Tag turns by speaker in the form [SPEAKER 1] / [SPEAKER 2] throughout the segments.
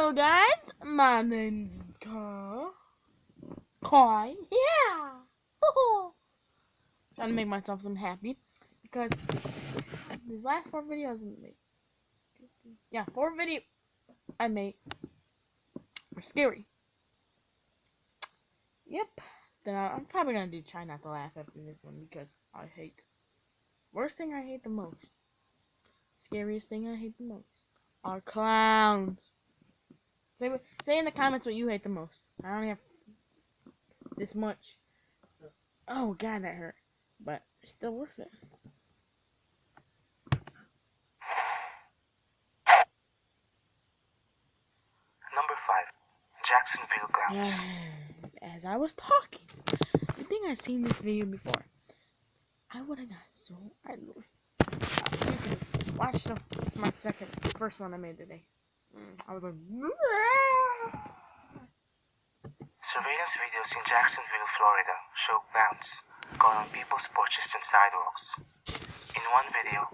[SPEAKER 1] Hello guys, my name's Kai. Yeah. Trying to make myself some happy because these last 4 videos I made were scary. Yep. Then I'm probably gonna do try not to laugh after this one because worst thing I hate the most, scariest thing I hate the most are clowns. Say in the comments what you hate the most. I only have this much. Oh god, that hurt, but it's still worth it.
[SPEAKER 2] Number 5. Jacksonville Clowns.
[SPEAKER 1] As I was talking, I think I've seen this video before. I would have got so watch the. It's my first one I made today. I was like,
[SPEAKER 2] Surveillance videos in Jacksonville, Florida show clowns caught on people's porches and sidewalks. In one video,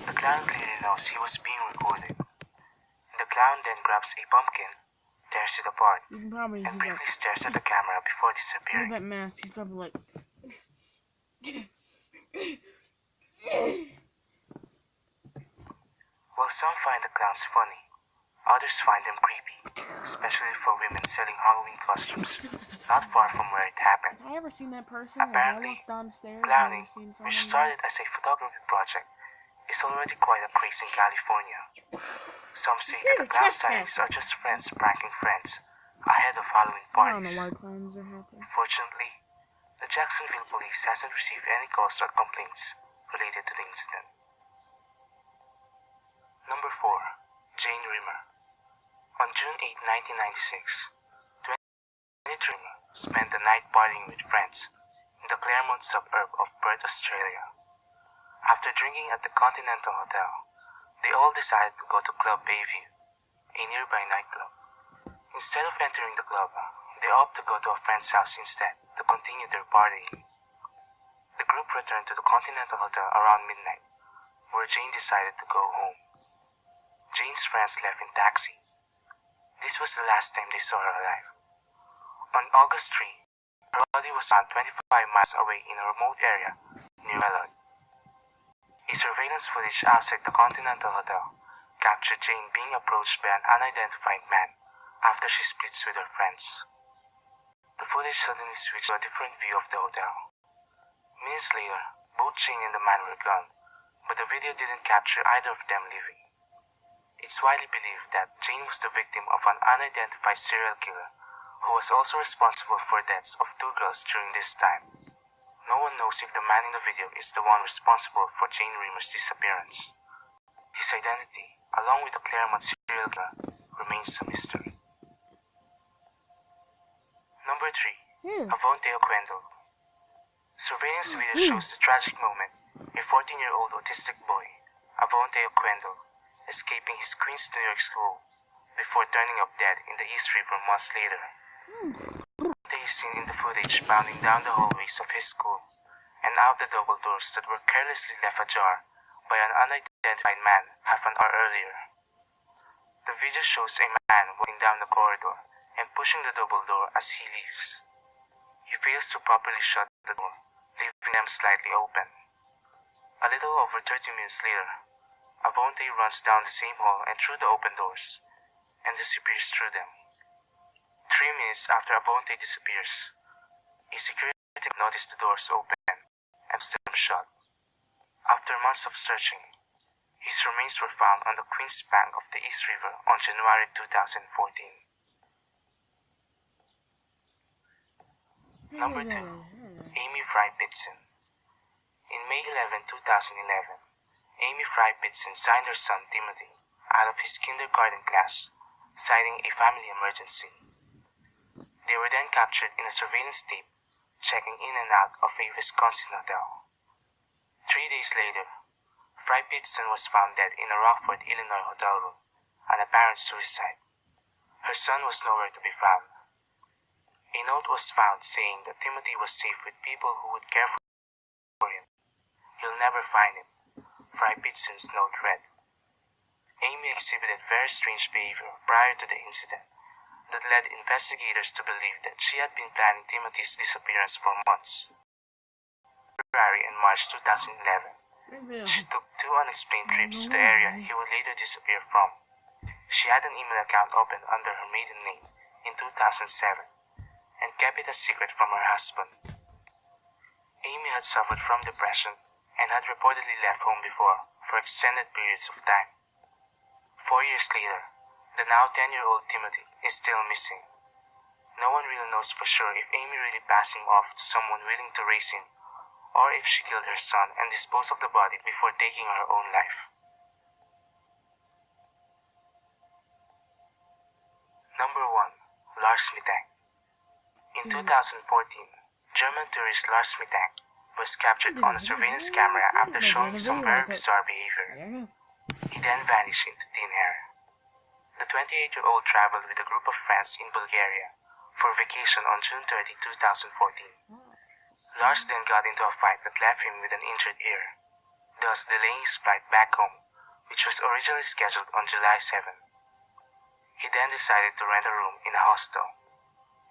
[SPEAKER 2] the clown clearly knows he was being recorded. The clown then grabs a pumpkin, tears it apart, and briefly stares at the camera before disappearing.
[SPEAKER 1] That mask, he's probably like.
[SPEAKER 2] While some find the clowns funny, others find them creepy, especially for women selling Halloween costumes not far from where it happened.
[SPEAKER 1] Have I ever seen that person?
[SPEAKER 2] Apparently, clowning, which started as a photography project, is already quite a craze in California. Some say that the clown sightings are just friends pranking friends ahead of Halloween parties.
[SPEAKER 1] I don't know why clowns are happening.
[SPEAKER 2] Fortunately, the Jacksonville police hasn't received any calls or complaints related to the incident. Number 4. Jane Rimmer. On June 8, 1996, 23 Rimmer spent the night partying with friends in the Claremont suburb of Perth, Australia. After drinking at the Continental Hotel, they all decided to go to Club Bayview, a nearby nightclub. Instead of entering the club, they opted to go to a friend's house instead to continue their partying. The group returned to the Continental Hotel around midnight, where Jane decided to go home. Jane's friends left in taxi. This was the last time they saw her alive. On August 3, her body was found 25 miles away in a remote area near Mellor. A surveillance footage outside the Continental Hotel captured Jane being approached by an unidentified man after she splits with her friends. The footage suddenly switched to a different view of the hotel. Minutes later, both Jane and the man were gone, but the video didn't capture either of them leaving. It's widely believed that Jane was the victim of an unidentified serial killer who was also responsible for deaths of 2 girls during this time. No one knows if the man in the video is the one responsible for Jane Rimmer's disappearance. His identity, along with the Claremont serial killer, remains a mystery. Number 3. Avonte Oquendo. Surveillance video shows the tragic moment a 14-year-old autistic boy, Avonte Oquendo, escaping his Queens, New York school before turning up dead in the East River months later. Avonte is seen in the footage bounding down the hallways of his school and out the double doors that were carelessly left ajar by an unidentified man half an hour earlier. The video shows a man walking down the corridor and pushing the double door as he leaves. He fails to properly shut the door, leaving them slightly open. A little over 30 minutes later, Avonte runs down the same hall and through the open doors, and disappears through them. 3 minutes after Avonte disappears, a security noticed the doors open and them shut. After months of searching, his remains were found on the Queens bank of the East River on January 2014. Number 2. Amy Fry Pitson. In May 11, 2011, Amy Fry Pitson signed her son Timothy out of his kindergarten class, citing a family emergency. They were then captured in a surveillance tape, checking in and out of a Wisconsin hotel. 3 days later, Fry Pitson was found dead in a Rockford, Illinois hotel room, an apparent suicide. Her son was nowhere to be found. A note was found saying that Timothy was safe with people who would care for him. You'll never find him, Fry Pitson's note read. Amy exhibited very strange behavior prior to the incident that led investigators to believe that she had been planning Timothy's disappearance for months. February and March 2011, she took 2 unexplained trips to the area he would later disappear from. She had an email account opened under her maiden name in 2007 and kept it a secret from her husband. Amy had suffered from depression and had reportedly left home before for extended periods of time. 4 years later, the now 10-year-old Timothy is still missing. No one really knows for sure if Amy really passed him off to someone willing to raise him, or if she killed her son and disposed of the body before taking her own life. Number 1. Lars Mittag. In 2014, German tourist Lars Mittag was captured on a surveillance camera after showing some very bizarre behavior. He then vanished into thin air. The 28-year-old traveled with a group of friends in Bulgaria for vacation on June 30, 2014. Lars then got into a fight that left him with an injured ear, thus delaying his flight back home, which was originally scheduled on July 7. He then decided to rent a room in a hostel.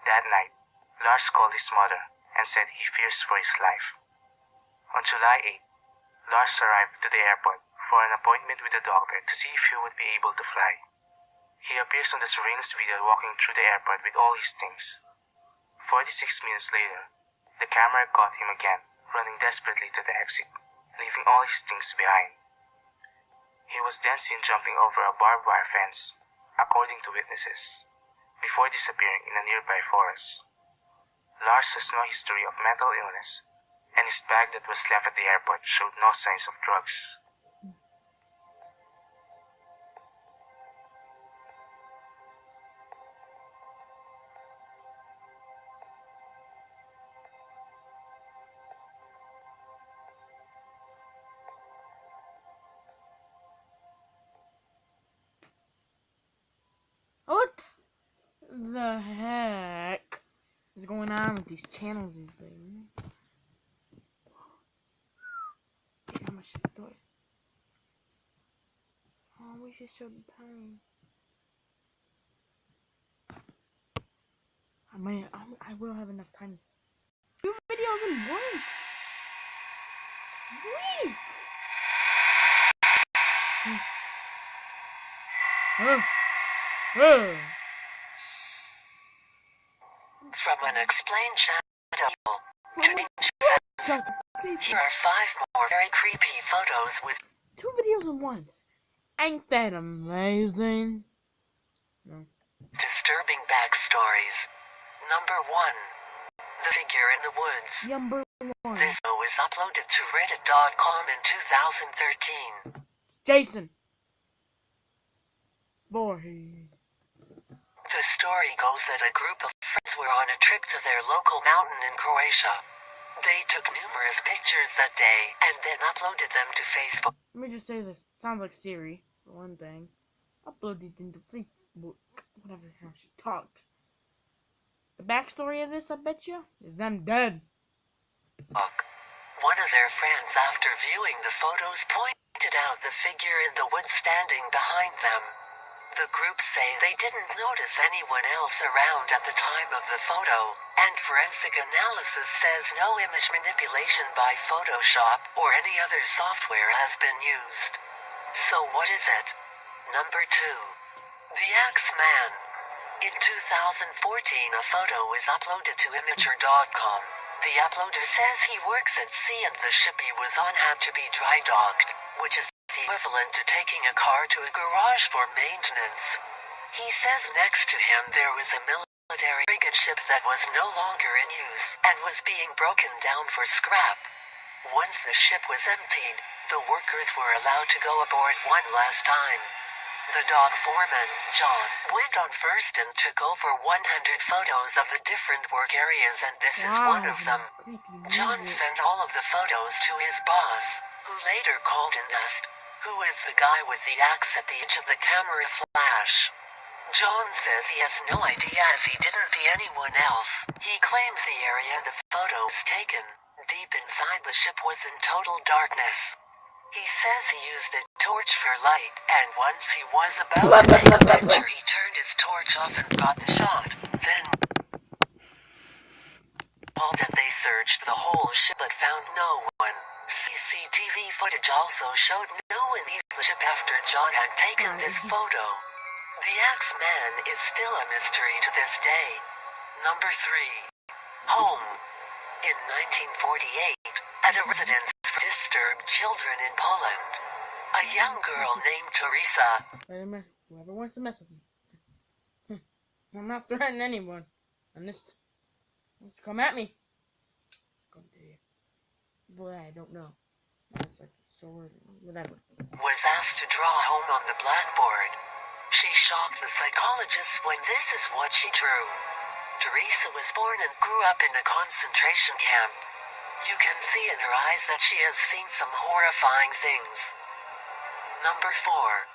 [SPEAKER 2] That night, Lars called his mother and said he fears for his life. On July 8, Lars arrived to the airport for an appointment with a doctor to see if he would be able to fly. He appears on the surveillance video walking through the airport with all his things. 46 minutes later, the camera caught him again, running desperately to the exit, leaving all his things behind. He was then seen jumping over a barbed wire fence, according to witnesses, before disappearing in a nearby forest. Lars has no history of mental illness, and his bag that was left at the airport showed no signs of drugs.
[SPEAKER 1] What the heck is going on with these channels these days? How much should I do it? Oh, we should show the time. I will have enough time. 2 videos in once. Sweet.
[SPEAKER 3] From Unexplained Shadow to here are 5 more very creepy photos with
[SPEAKER 1] 2 videos at once. Ain't that amazing? No.
[SPEAKER 3] Disturbing backstories. Number 1. The figure in the woods.
[SPEAKER 1] Number 1.
[SPEAKER 3] This video was uploaded to reddit.com in 2013.
[SPEAKER 1] Jason Voorhees.
[SPEAKER 3] The story goes that a group of friends were on a trip to their local mountain in Croatia. They took numerous pictures that day and then uploaded them to Facebook.
[SPEAKER 1] Let me just say this. Sounds like Siri, for one thing. Upload it into Facebook. Whatever the hell she talks. The backstory of this, I bet you, is them dead.
[SPEAKER 3] One of their friends, after viewing the photos, pointed out the figure in the woods standing behind them. The group say they didn't notice anyone else around at the time of the photo, and forensic analysis says no image manipulation by Photoshop or any other software has been used. So what is it? Number 2. The Axeman. In 2014, a photo is uploaded to Imager.com. The uploader says he works at sea and the ship he was on had to be dry docked, which is the equivalent to taking a car to a garage for maintenance. He says next to him there was a military frigate ship that was no longer in use and was being broken down for scrap. Once the ship was emptied, the workers were allowed to go aboard one last time. The dock foreman, John, went on first and took over 100 photos of the different work areas, and this is one of them. John sent all of the photos to his boss, who later called and asked, "Who is the guy with the axe at the edge of the camera flash?" John says he has no idea as he didn't see anyone else. He claims the area the photo was taken, deep inside the ship, was in total darkness. He says he used a torch for light, and once he was about to take a picture, he turned his torch off and got the shot. Then, that they searched the whole ship but found no one. CCTV footage also showed no one leaving the ship after John had taken this photo. The Axeman is still a mystery to this day. Number 3. Home. In 1948, at a residence for disturbed children in Poland, a young girl named Teresa.
[SPEAKER 1] Whoever wants to mess with me. I'm not threatening anyone. I'm just wants to come at me. Come to you. Boy, I don't know. That's like a sword, whatever.
[SPEAKER 3] Was asked to draw home on the blackboard. She shocked the psychologists when this is what she drew. Teresa was born and grew up in a concentration camp. You can see in her eyes that she has seen some horrifying things. Number 4.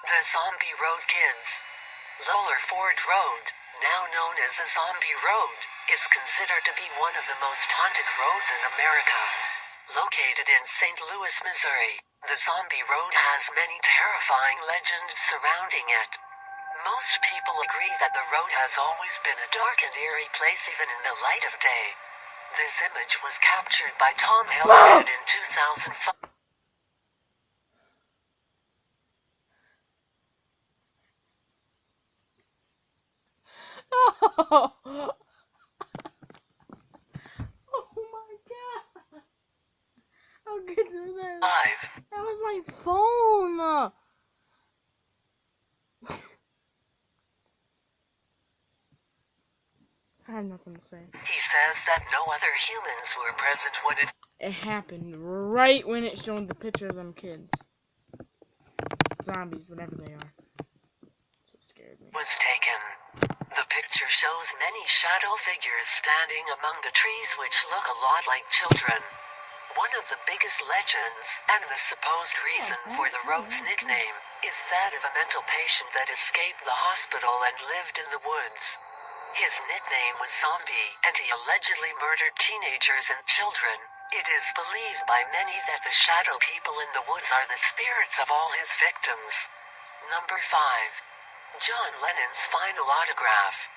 [SPEAKER 3] The Zombie Road Kids. Lower Ford Road, now known as the Zombie Road, is considered to be one of the most haunted roads in America. Located in St. Louis, Missouri, the Zombie Road has many terrifying legends surrounding it. Most people agree that the road has always been a dark and eerie place even in the light of day. This image was captured by Tom Halstead in 2005.
[SPEAKER 1] Oh, oh my god! How good is that? That was my phone! I have nothing to say.
[SPEAKER 3] He says that no other humans were present when
[SPEAKER 1] It happened right when it showed the picture of them kids. Zombies, whatever they are. That's what scared me.
[SPEAKER 3] was taken. The picture shows many shadow figures standing among the trees which look a lot like children. One of the biggest legends, and the supposed reason for the road's nickname, is that of a mental patient that escaped the hospital and lived in the woods. His nickname was Zombie, and he allegedly murdered teenagers and children. It is believed by many that the shadow people in the woods are the spirits of all his victims. Number 5. John Lennon's final autograph.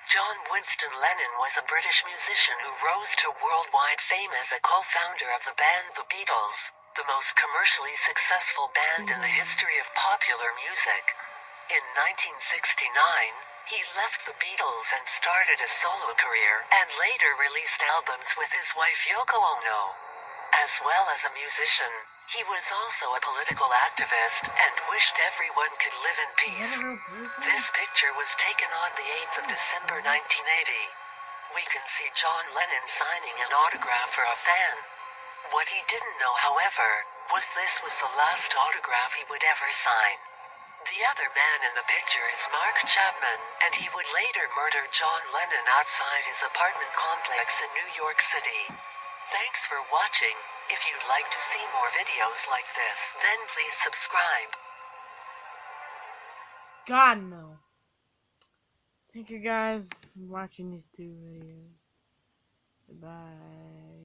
[SPEAKER 3] John Winston Lennon was a British musician who rose to worldwide fame as a co-founder of the band The Beatles, the most commercially successful band in the history of popular music. In 1969, he left the Beatles and started a solo career, and later released albums with his wife Yoko Ono. As well as a musician, he was also a political activist and wished everyone could live in peace. This picture was taken on the 8th of December 1980. We can see John Lennon signing an autograph for a fan. What he didn't know, however, was this was the last autograph he would ever sign. The other man in the picture is Mark Chapman, and he would later murder John Lennon outside his apartment complex in New York City. Thanks for watching. If you'd like to see more videos like this, then please subscribe.
[SPEAKER 1] God, no. Thank you guys for watching these 2 videos. Goodbye.